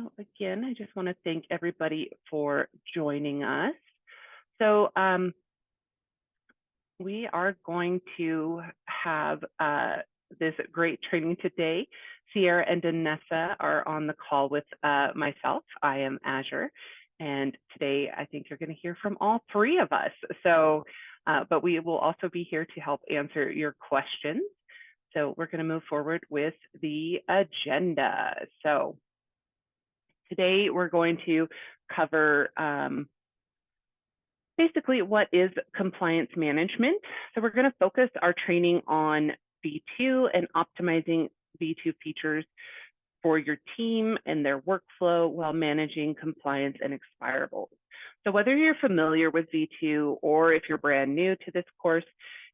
So again, I just want to thank everybody for joining us. So we are going to have this great training today. Sierra and Danessa are on the call with myself. I am Azure. And today I think you're going to hear from all three of us. So, but we will also be here to help answer your questions. So we're going to move forward with the agenda. So today we're going to cover basically what is compliance management. So we're going to focus our training on V2 and optimizing V2 features for your team and their workflow while managing compliance and expirables. So whether you're familiar with V2 or if you're brand new to this course,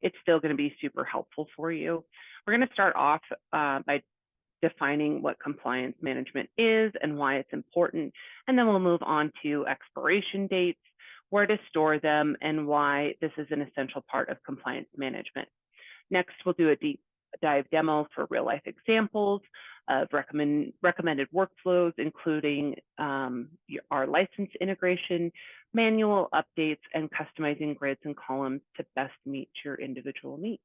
it's still going to be super helpful for you. We're going to start off by defining what compliance management is and why it's important. And then we'll move on to expiration dates, where to store them, and why this is an essential part of compliance management. Next, we'll do a deep dive demo for real life examples of recommended workflows, including our license integration, manual updates, and customizing grids and columns to best meet your individual needs.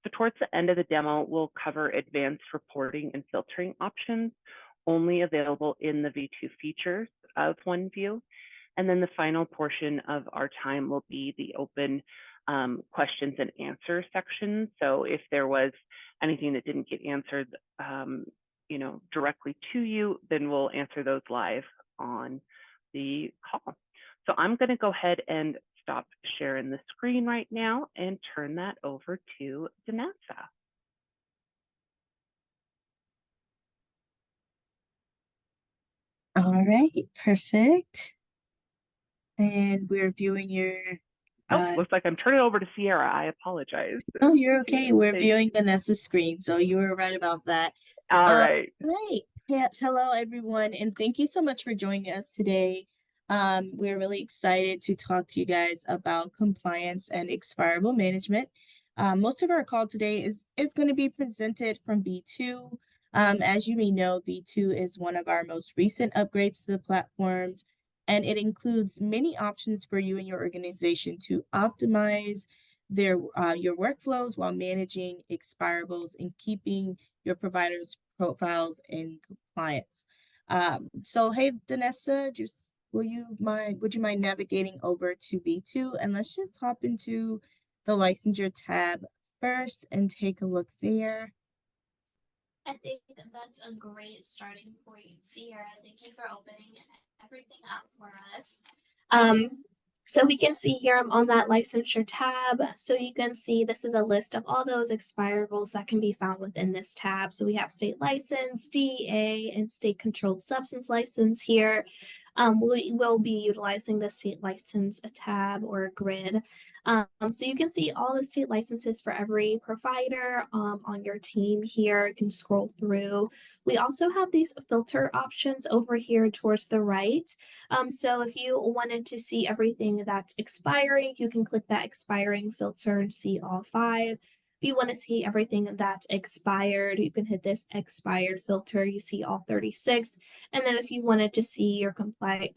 So towards the end of the demo, we'll cover advanced reporting and filtering options only available in the V2 features of OneView. And then the final portion of our time will be the open questions and answer section. So if there was anything that didn't get answered, directly to you, then we'll answer those live on the call. So I'm going to go ahead and stop sharing the screen right now and turn that over to Danessa. All right, perfect. And we're viewing your Oh, looks like I'm turning over to Sierra. I apologize. Oh, you're okay. We're Thanks. viewing the Nessa screen, so you were right about that. All right. Right. Hello, everyone, and thank you so much for joining us today. We're really excited to talk to you guys about compliance and expirable management. Most of our call today is going to be presented from V2. As you may know, V2 is one of our most recent upgrades to the platform, and it includes many options for you and your organization to optimize your workflows while managing expirables and keeping your providers' profiles in compliance. So hey, Danessa, would you mind navigating over to V2, and let's just hop into the licensure tab first and take a look there. I think that's a great starting point, Sierra. Thank you for opening everything up for us. So we can see here I'm on that licensure tab. So you can see this is a list of all those expirables that can be found within this tab. So we have state license, DEA, and state controlled substance license here. We will be utilizing the state license tab or grid. So you can see all the state licenses for every provider on your team here. You can scroll through. We also have these filter options over here towards the right. So if you wanted to see everything that's expiring, you can click that expiring filter and see all 5. If you want to see everything that's expired, you can hit this expired filter. You see all 36. And then if you wanted to see your complete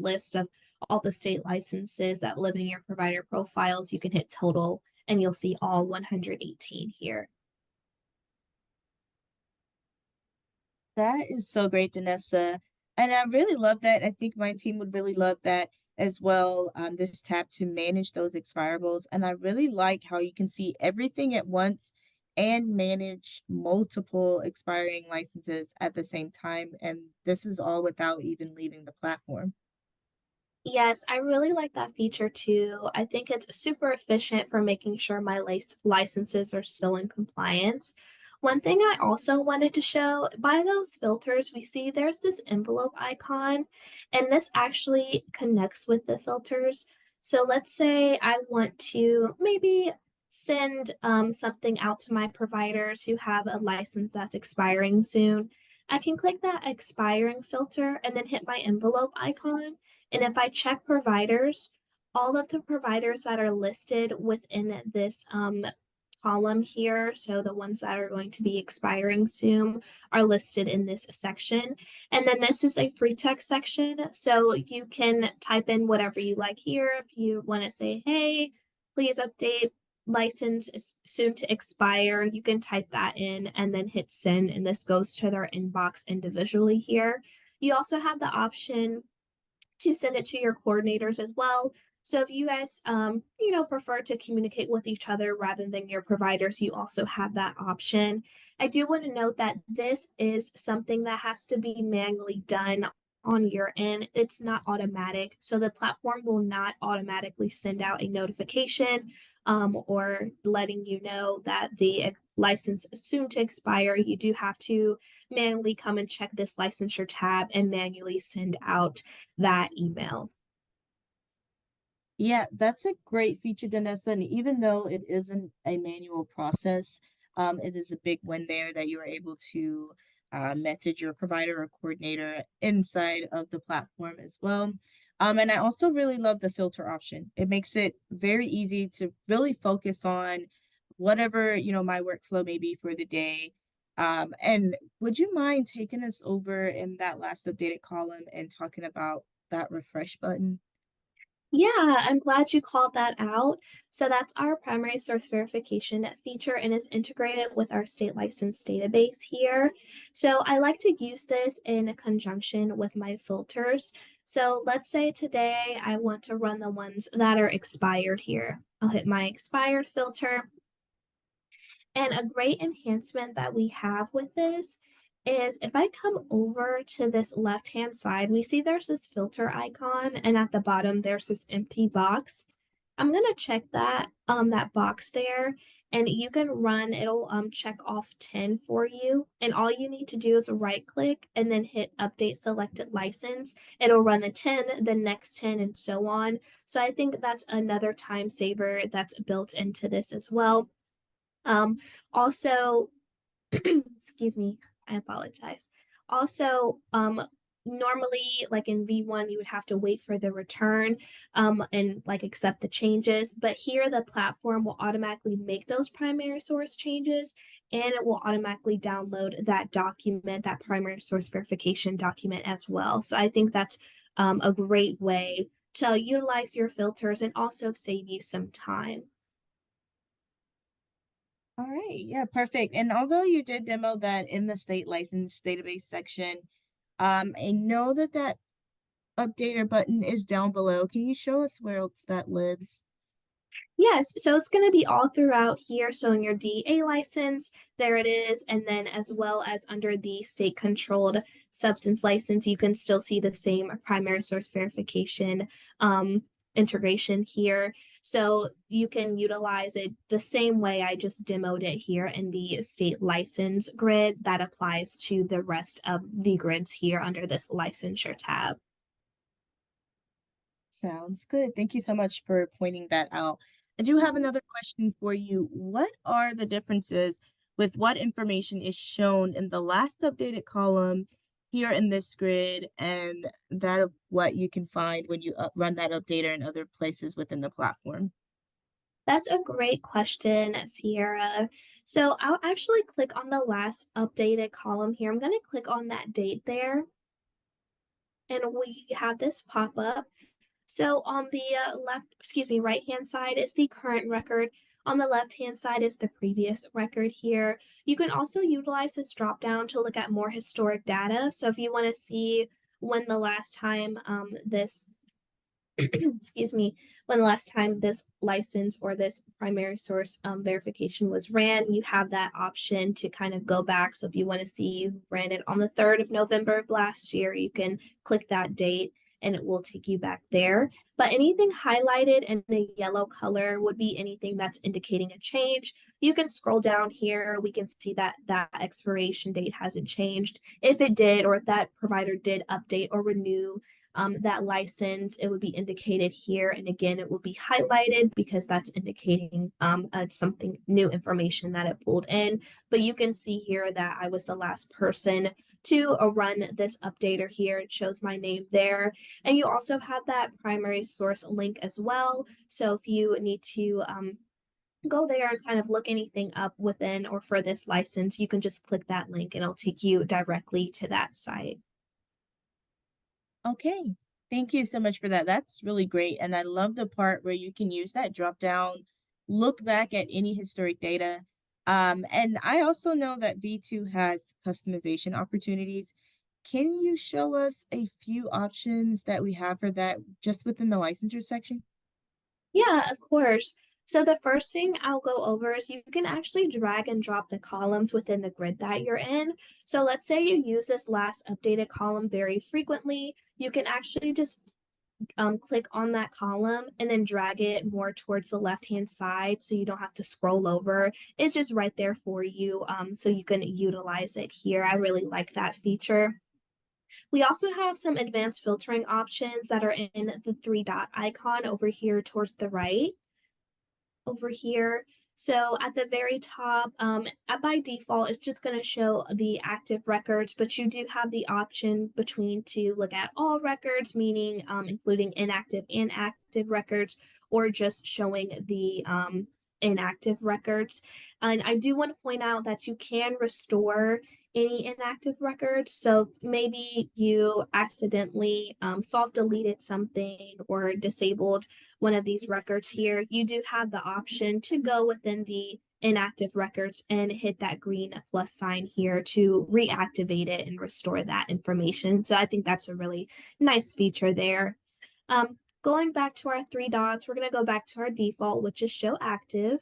list of all the state licenses that live in your provider profiles, you can hit total and you'll see all 118 here. That is so great, Danessa. And I really love that. I think my team would really love that as well, this tab to manage those expirables. And I really like how you can see everything at once and manage multiple expiring licenses at the same time. And this is all without even leaving the platform. Yes, I really like that feature too. I think it's super efficient for making sure my licenses are still in compliance. One thing I also wanted to show, by those filters, we see there's this envelope icon, and this actually connects with the filters. So let's say I want to maybe send something out to my providers who have a license that's expiring soon. I can click that expiring filter and then hit my envelope icon. And if I check providers, all of the providers that are listed within this column here. So the ones that are going to be expiring soon are listed in this section. And then this is a free text section. So you can type in whatever you like here. If you want to say, hey, please update, license is soon to expire, you can type that in and then hit send, and this goes to their inbox individually here. You also have the option to send it to your coordinators as well. So if you guys, prefer to communicate with each other rather than your providers, you also have that option. I do want to note that this is something that has to be manually done on your end. It's not automatic. So the platform will not automatically send out a notification or letting you know that the license is soon to expire. You do have to manually come and check this licensure tab and manually send out that email. Yeah, that's a great feature, Danessa. And even though it isn't a manual process, it is a big win there that you are able to message your provider or coordinator inside of the platform as well. And I also really love the filter option. It makes it very easy to really focus on whatever, my workflow may be for the day. And would you mind taking us over in that last updated column and talking about that refresh button? Yeah, I'm glad you called that out. So that's our primary source verification feature and is integrated with our state license database here. So I like to use this in conjunction with my filters. So let's say today I want to run the ones that are expired here. I'll hit my expired filter. And a great enhancement that we have with this is if I come over to this left-hand side, we see there's this filter icon, and at the bottom there's this empty box. I'm gonna check that box there, and you can run, it'll check off 10 for you. And all you need to do is right click and then hit update selected license. It'll run the 10, the next 10, and so on. So I think that's another time saver that's built into this as well. Um, also, excuse me, I apologize. Also, normally like in V1, you would have to wait for the return and like accept the changes. But here the platform will automatically make those primary source changes and it will automatically download that document, that primary source verification document as well. So I think that's a great way to utilize your filters and also save you some time. All right, yeah, perfect. And although you did demo that in the state license database section, I know that that updater button is down below. Can you show us where else that lives? Yes, so it's going to be all throughout here. So in your DA license, there it is. And then as well as under the state controlled substance license, you can still see the same primary source verification integration here. So you can utilize it the same way I just demoed it here in the state license grid that applies to the rest of the grids here under this licensure tab. Sounds good. Thank you so much for pointing that out. I do have another question for you. What are the differences with what information is shown in the last updated column here in this grid and that of what you can find when you run that updater in other places within the platform? That's a great question, Sierra. So I'll actually click on the last updated column here. I'm going to click on that date there, and we have this pop up. So on the right-hand side is the current record. On the left-hand side is the previous record here. You can also utilize this drop down to look at more historic data. So if you want to see when the last time this excuse me, when the last time this license or this primary source verification was ran, you have that option to kind of go back. So if you want to see you ran it on the 3rd of November of last year, you can click that date and it will take you back there. But anything highlighted in a yellow color would be anything that's indicating a change. You can scroll down here. We can see that that expiration date hasn't changed. If it did, or if that provider did update or renew that license, it would be indicated here. And again, it will be highlighted because that's indicating something new information that it pulled in. But you can see here that I was the last person to run this updater here. It shows my name there. And you also have that primary source link as well. So if you need to go there and kind of look anything up within or for this license, you can just click that link and it'll take you directly to that site. Okay. Thank you so much for that. That's really great. And I love the part where you can use that drop down, look back at any historic data. And I also know that V2 has customization opportunities. Can you show us a few options that we have for that just within the licensure section? Yeah, of course. So the first thing I'll go over is you can actually drag and drop the columns within the grid that you're in. So let's say you use this last updated column very frequently, you can actually just click on that column and then drag it more towards the left-hand side so you don't have to scroll over. It's just right there for you, so you can utilize it here. I really like that feature. We also have some advanced filtering options that are in the three dot icon over here towards the right over here. So at the very top, by default, it's just going to show the active records, but you do have the option between to look at all records, meaning including inactive and active records, or just showing the inactive records. And I do want to point out that you can restore any inactive records. So maybe you accidentally soft deleted something or disabled one of these records here, you do have the option to go within the inactive records and hit that green plus sign here to reactivate it and restore that information. So I think that's a really nice feature there. Going back to our three dots, we're going to go back to our default, which is show active.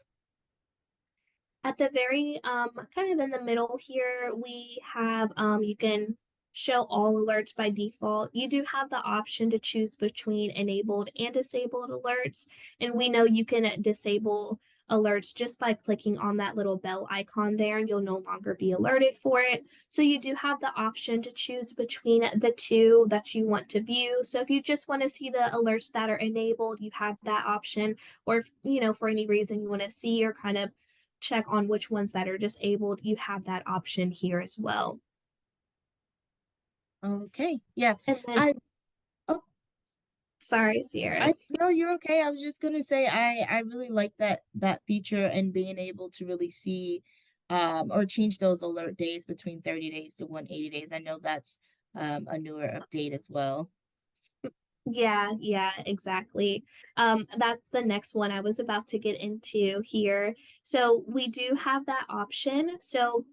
At the very kind of in the middle here, we have you can show all alerts by default. You do have the option to choose between enabled and disabled alerts, and we know you can disable alerts just by clicking on that little bell icon there, and you'll no longer be alerted for it. So you do have the option to choose between the two that you want to view. So if you just want to see the alerts that are enabled, you have that option, or if for any reason you want to see or kind of check on which ones that are disabled, you have that option here as well. Okay. Yeah. And then, I oh sorry, Sierra. I no, you're okay. I was just gonna say I really like that feature and being able to really see or change those alert days between 30 days to 180 days. I know that's a newer update as well. Yeah, exactly. That's the next one I was about to get into here. So we do have that option. So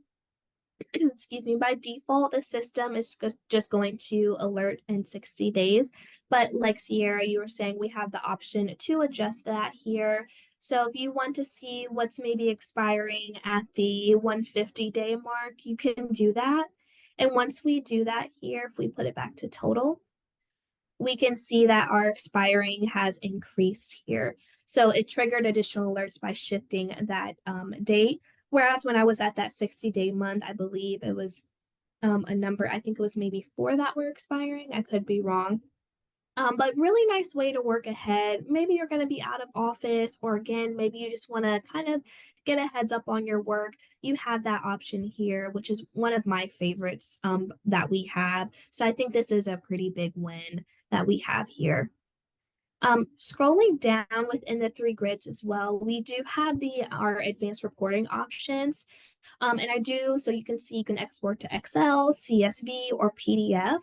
excuse me, by default, the system is just going to alert in 60 days. But like Sierra, you were saying, we have the option to adjust that here. So if you want to see what's maybe expiring at the 150-day mark, you can do that. And once we do that here, if we put it back to total, we can see that our expiring has increased here. So it triggered additional alerts by shifting that date. Whereas when I was at that 60-day month, I believe it was a number, I think it was maybe four that were expiring. I could be wrong. But really nice way to work ahead. Maybe you're going to be out of office, or again, maybe you just want to kind of get a heads up on your work. You have that option here, which is one of my favorites that we have. So I think this is a pretty big win that we have here. Scrolling down within the three grids as well, we do have our advanced reporting options. And I do, so you can see you can export to Excel, CSV, or PDF.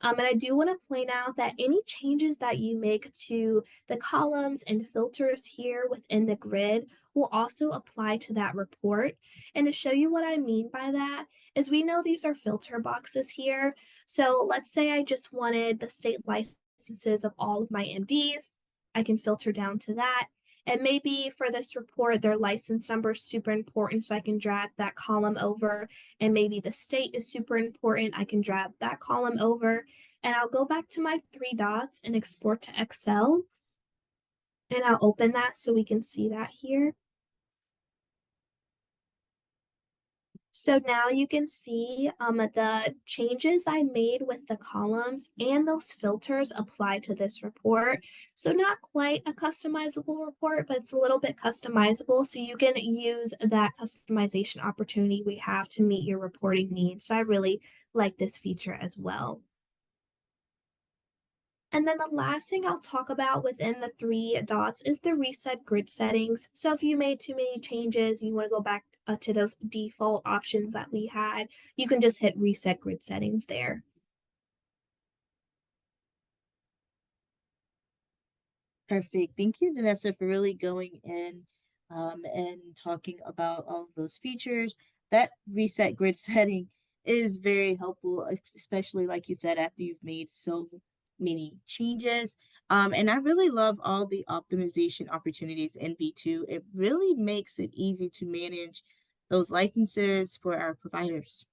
And I do want to point out that any changes that you make to the columns and filters here within the grid will also apply to that report. And to show you what I mean by that is we know these are filter boxes here. So let's say I just wanted the state licenses of all of my MDs. I can filter down to that. And maybe for this report, their license number is super important, so I can drag that column over. And maybe the state is super important, I can drag that column over. And I'll go back to my three dots and export to Excel. And I'll open that so we can see that here. So now you can see the changes I made with the columns and those filters apply to this report. So not quite a customizable report, but it's a little bit customizable. So you can use that customization opportunity we have to meet your reporting needs. So I really like this feature as well. And then the last thing I'll talk about within the three dots is the reset grid settings. So if you made too many changes, you want to go back to those default options that we had, you can just hit reset grid settings there. Perfect. Thank you, Vanessa, for really going in and talking about all of those features. That reset grid setting is very helpful, especially like you said, after you've made so many changes. And I really love all the optimization opportunities in V2. It really makes it easy to manage those licenses for our providers.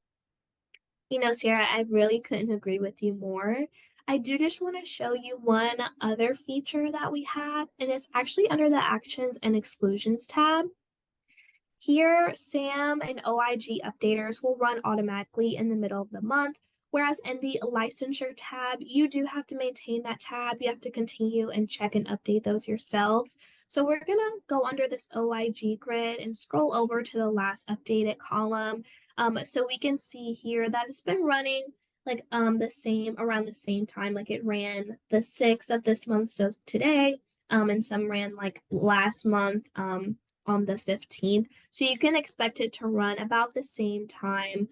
You know, Sierra, I really couldn't agree with you more. I do just want to show you one other feature that we have, and it's actually under the Actions and Exclusions tab. Here, SAM and OIG updaters will run automatically in the middle of the month, whereas in the licensure tab, you do have to maintain that tab. You have to continue and check and update those yourselves. So we're gonna go under this OIG grid and scroll over to the last updated column. So we can see here that it's been running like the same around the same time, like it ran the 6th of this month, so today, and some ran like last month, on the 15th. So you can expect it to run about the same time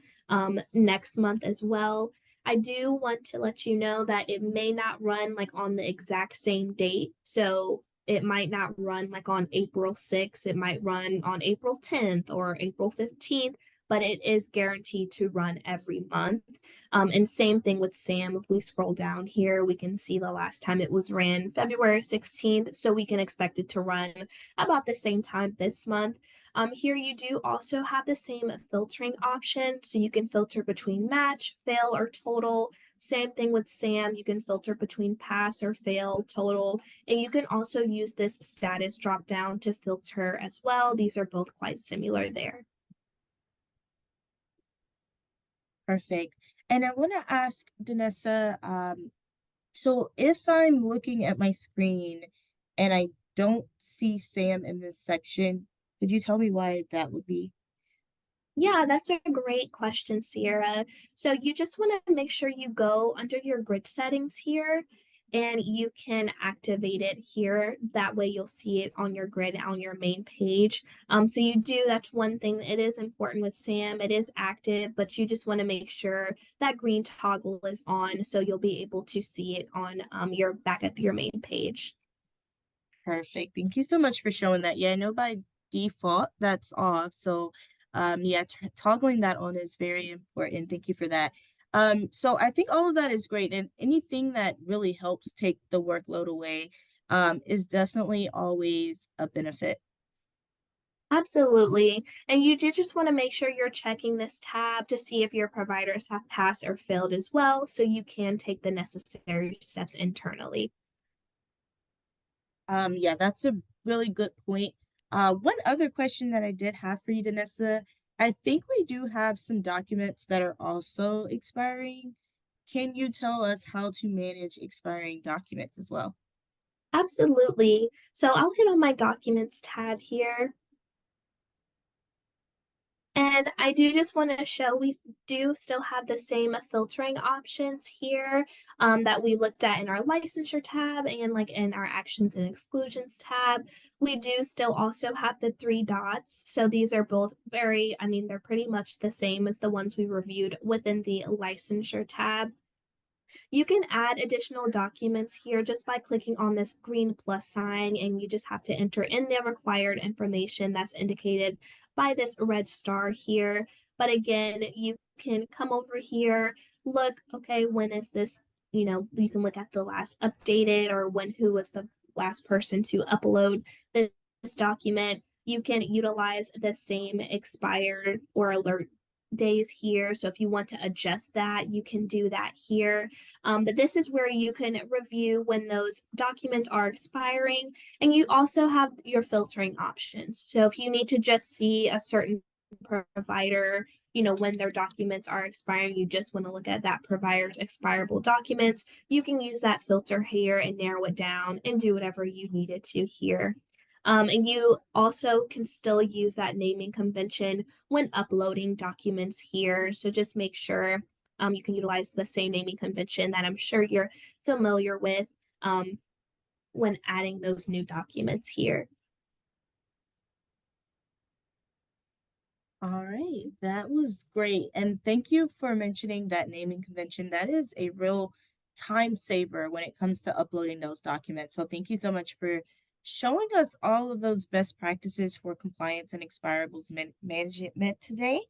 next month as well. I do want to let you know that it may not run like on the exact same date. So it might not run like on April 6th. It might run on April 10th or April 15th, but it is guaranteed to run every month. And same thing with SAM. If we scroll down here, we can see the last time it was ran February 16th. So we can expect it to run about the same time this month. Here you do also have the same filtering option. So you can filter between match, fail, or total. Same thing with SAM. You can filter between pass or fail, total. And you can also use this status drop down to filter as well. These are both quite similar there. Perfect. And I want to ask Danessa, so if I'm looking at my screen and I don't see Sam in this section, could you tell me why that would be? Yeah, that's a great question, Sierra. So you just want to make sure you go under your grid settings here and you can activate it here. That way you'll see it on your grid on your main page. So you do, that's one thing. It is important with SAM. It is active, but you just want to make sure that green toggle is on so you'll be able to see it on your back at your main page. Perfect. Thank you so much for showing that. Yeah, I know by default that's off. So, yeah, toggling that on is very important. Thank you for that. So I think all of that is great, and anything that really helps take the workload away, is definitely always a benefit. Absolutely. And you do just want to make sure you're checking this tab to see if your providers have passed or failed as well, so you can take the necessary steps internally. Yeah, that's a really good point. One other question that I did have for you, Danessa, I think we do have some documents that are also expiring. Can you tell us how to manage expiring documents as well? Absolutely. So I'll hit on my documents tab here. And I do just want to show we do still have the same filtering options here that we looked at in our licensure tab and like in our actions and exclusions tab. We do still also have the three dots. So these are both very, I mean, they're pretty much the same as the ones we reviewed within the licensure tab. You can add additional documents here just by clicking on this green plus sign, and you just have to enter in the required information that's indicated by this red star here. But again, you can come over here, look, okay, when is this, you can look at the last updated or who was the last person to upload this document. You can utilize the same expired or alert days here. So if you want to adjust that, you can do that here. But this is where you can review when those documents are expiring, and you also have your filtering options. So if you need to just see a certain provider, when their documents are expiring, you just want to look at that provider's expirable documents, you can use that filter here and narrow it down and do whatever you needed to here. And you also can still use that naming convention when uploading documents here. So just make sure You can utilize the same naming convention that I'm sure you're familiar with when adding those new documents here. All right, that was great. And thank you for mentioning that naming convention. That is a real time saver when it comes to uploading those documents. So thank you so much for showing us all of those best practices for compliance and expirables management today.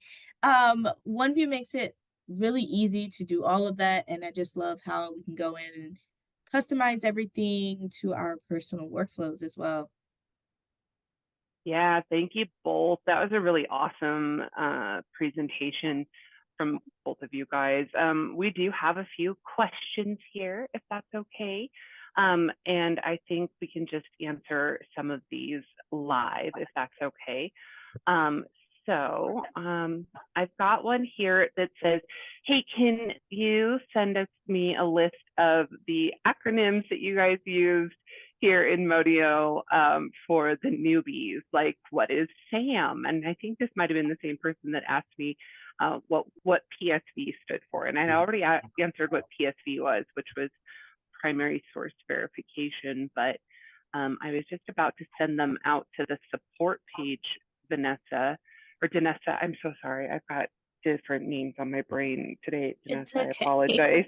OneView makes it really easy to do all of that. And I just love how we can go in and customize everything to our personal workflows as well. Yeah, thank you both. That was a really awesome presentation from both of you guys. We do have a few questions here, if that's okay. And I think we can just answer some of these live, if that's okay. I've got one here that says, hey, can you send me a list of the acronyms that you guys used here in Modio for the newbies? Like, what is SAM? And I think this might have been the same person that asked me what PSV stood for. And I already answered what PSV was, which was primary source verification. But I was just about to send them out to the support page, Vanessa. Or Danessa, I'm so sorry. I've got different names on my brain today. It's Danessa, I okay. apologize.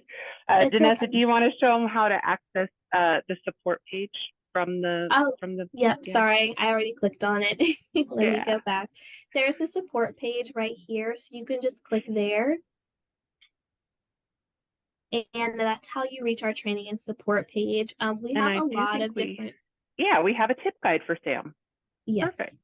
It's Danessa, okay. do you want to show them how to access the support page from the Oh, yep, yeah, sorry, I already clicked on it. Let me go yeah. back. There's a support page right here, so you can just click there. And that's how you reach our training and support page. We And have I a do lot think of different, we have a tip guide for Sam. yes. Perfect.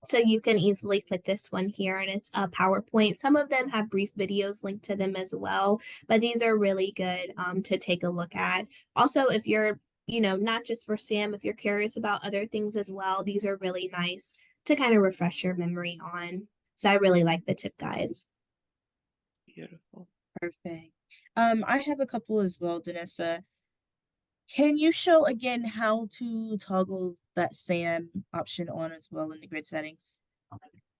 So you can easily click this one here and it's a PowerPoint. Some of them have brief videos linked to them as well, but these are really good to take a look at. Also, if you're, not just for Sam, if you're curious about other things as well, these are really nice to kind of refresh your memory on. So I really like the tip guides. Beautiful. Perfect. I have a couple as well, Danessa. Can you show again how to toggle that SAM option on as well in the grid settings?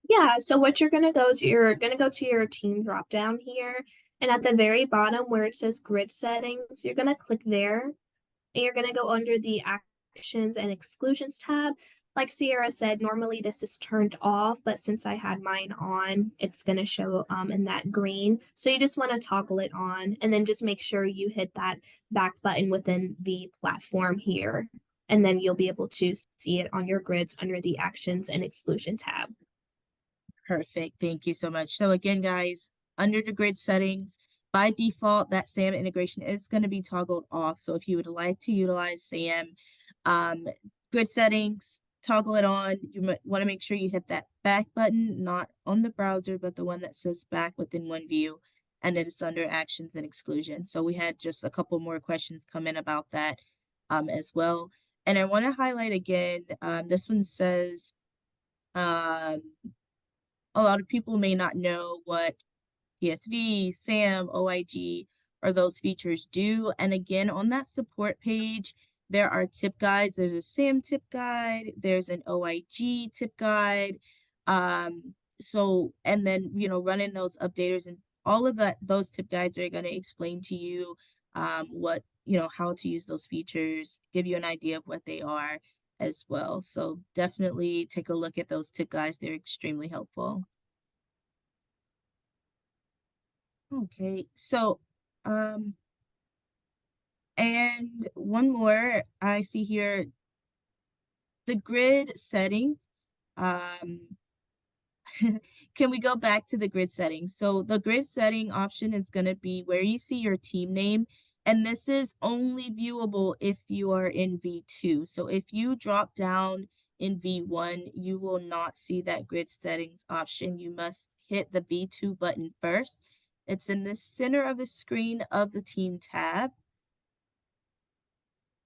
Yeah, so what you're gonna go is you're gonna go to your team drop down here, and at the very bottom where it says grid settings, you're gonna click there, and you're gonna go under the actions and exclusions tab. Like Sierra said, normally this is turned off, but since I had mine on, it's gonna show in that green. So you just want to toggle it on, and then just make sure you hit that back button within the platform here, and then you'll be able to see it on your grids under the actions and exclusion tab. Perfect. Thank you so much. So again, guys, under the grid settings, by default, that SAM integration is going to be toggled off. So if you would like to utilize SAM, grid settings, toggle it on. You might want to make sure you hit that back button, not on the browser, but the one that says back within OneView, and it is under actions and exclusions. So we had just a couple more questions come in about that as well. And I want to highlight again, this one says, a lot of people may not know what PSV, SAM, OIG, or those features do. And again, on that support page, there are tip guides. There's a SAM tip guide. There's an OIG tip guide. And then, running those updaters and all of those tip guides are going to explain to you how to use those features, give you an idea of what they are as well. So definitely take a look at those tip guides. They're extremely helpful. Okay, so and one more I see here, the grid settings. Can we go back to the grid settings? So the grid setting option is going to be where you see your team name. And this is only viewable if you are in V2. So if you drop down in V1, you will not see that grid settings option. You must hit the V2 button first. It's in the center of the screen of the team tab.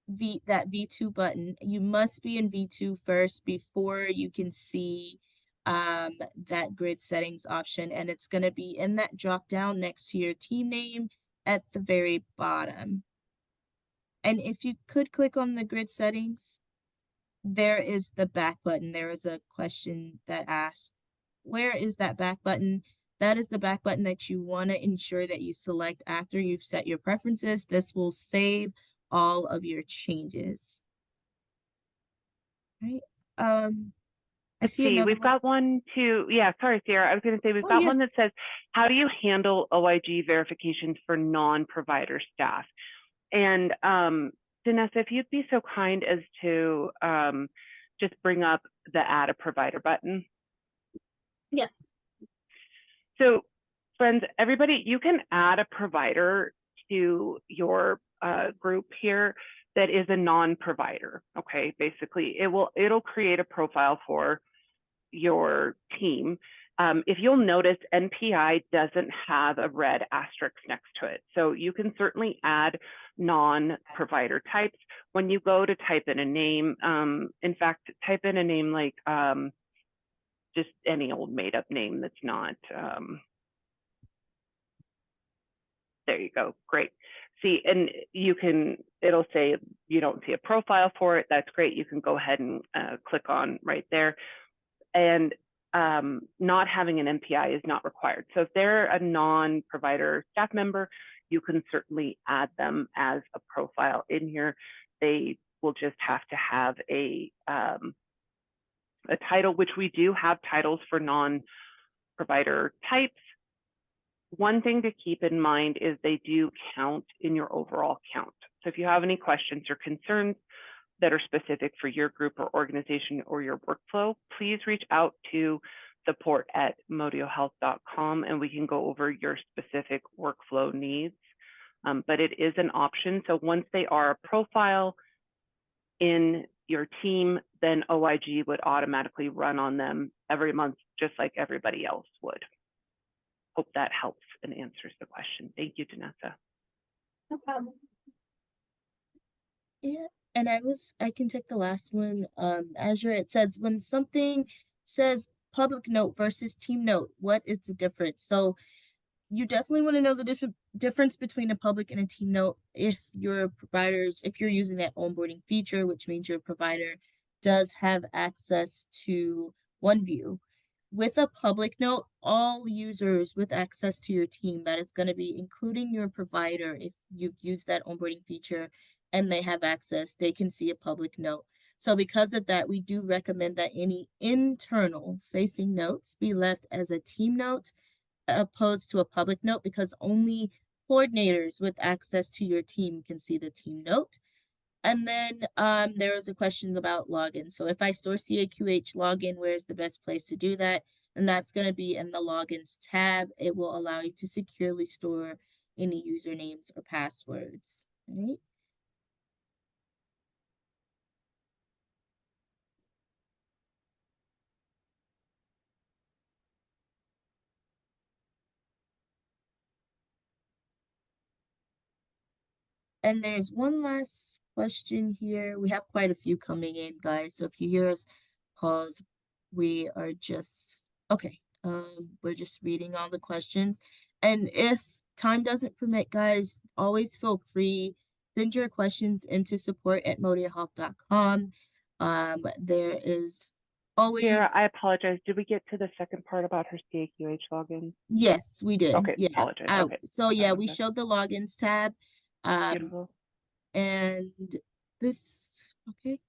That V2 button. You must be in V2 first before you can see that grid settings option, and it's going to be in that drop down next to your team name at the very bottom. And if you could click on the grid settings, there is the back button. There is a question that asked, where is that back button? that is the back button that you want to ensure that you select after you've set your preferences. This will save all of your changes. Right. I Let's see see, another we've one. got one too. Yeah, sorry, Sierra. I was going to say we've Oh, got yeah. one that says, how do you handle OIG verifications for non-provider staff? And Danessa, if you'd be so kind as to just bring up the add a provider button. Yeah. So friends, everybody, you can add a provider to your group here that is a non-provider. Okay, basically it'll create a profile for your team. If you'll notice, NPI doesn't have a red asterisk next to it. So you can certainly add non-provider types. When you go to type in a name, in fact, type in a name like just any old made up name that's not, there you go, great. See, and you can, it'll say you don't see a profile for it, that's great. You can go ahead and click on right there. And not having an NPI is not required. So if they're a non-provider staff member, you can certainly add them as a profile in here. They will just have to have a title, which we do have titles for non-provider types. One thing to keep in mind is they do count in your overall count. So if you have any questions or concerns that are specific for your group or organization or your workflow, please reach out to support@modiohealth.com and we can go over your specific workflow needs. But it is an option. So once they are a profile in your team, then OIG would automatically run on them every month, just like everybody else would. Hope that helps and answers the question. Thank you, Danessa. No problem. Yeah, and I can take the last one. Azure, it says when something says public note versus team note, what is the difference? So you definitely want to know the difference between a public and a team note if your providers, if you're using that onboarding feature, which means your provider does have access to OneView. With a public note, all users with access to your team, that it's going to be including your provider, if you've used that onboarding feature and they have access, they can see a public note. So because of that, we do recommend that any internal facing notes be left as a team note opposed to a public note, because only coordinators with access to your team can see the team note. And then there was a question about login. So if I store CAQH login, where's the best place to do that? And that's going to be in the logins tab. It will allow you to securely store any usernames or passwords, right? And there's one last question here. We have quite a few coming in, guys. So if you hear us pause, we are just okay. We're just reading all the questions. And if time doesn't permit, guys, always feel free, send your questions into support@modiohealth.com. There is Sarah, always I apologize. Did we get to the second part about her CAQH login? yes, we did. Okay, Yeah. apologize. Okay. So Forgot yeah, about we that. showed the logins tab. Beautiful. And this okay.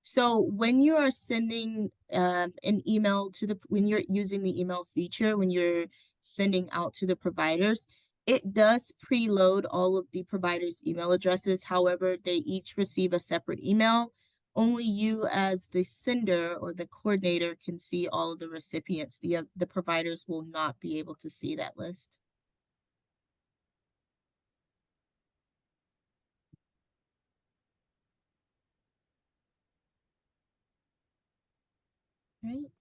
So when you are sending an email to the when you're using the email feature, when you're sending out to the providers, it does preload all of the providers' email addresses. However, they each receive a separate email. Only you as the sender or the coordinator can see all of the recipients. The providers will not be able to see that list. Right?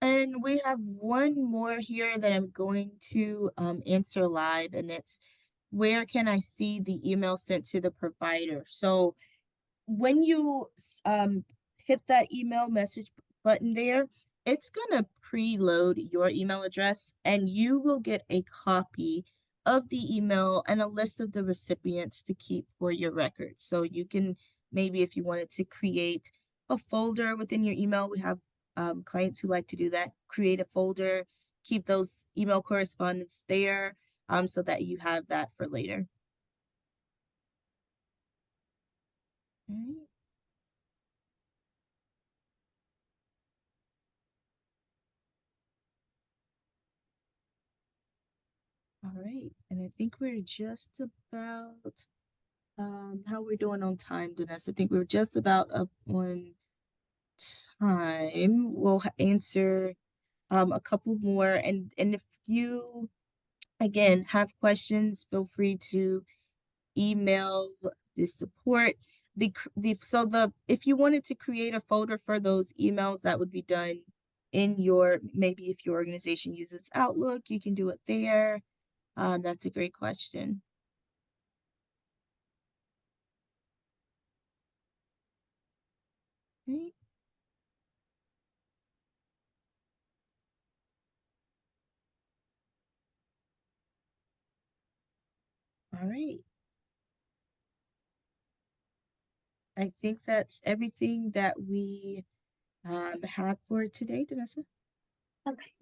And we have one more here that I'm going to answer live, and it's where can I see the email sent to the provider? So when you hit that email message button there, it's gonna preload your email address and you will get a copy of the email and a list of the recipients to keep for your records. So you can maybe, if you wanted to create a folder within your email, we have clients who like to do that, create a folder, keep those email correspondence there so that you have that for later. All right. All right, and I think we're just about how we're doing on time, Dennis. I think we're just about up on time. We'll answer a couple more, and if you again have questions, feel free to email the support. The if you wanted to create a folder for those emails, that would be done in your, maybe if your organization uses Outlook, you can do it there. That's a great question. Right. All right. I think that's everything that we have for today, Danessa. Okay.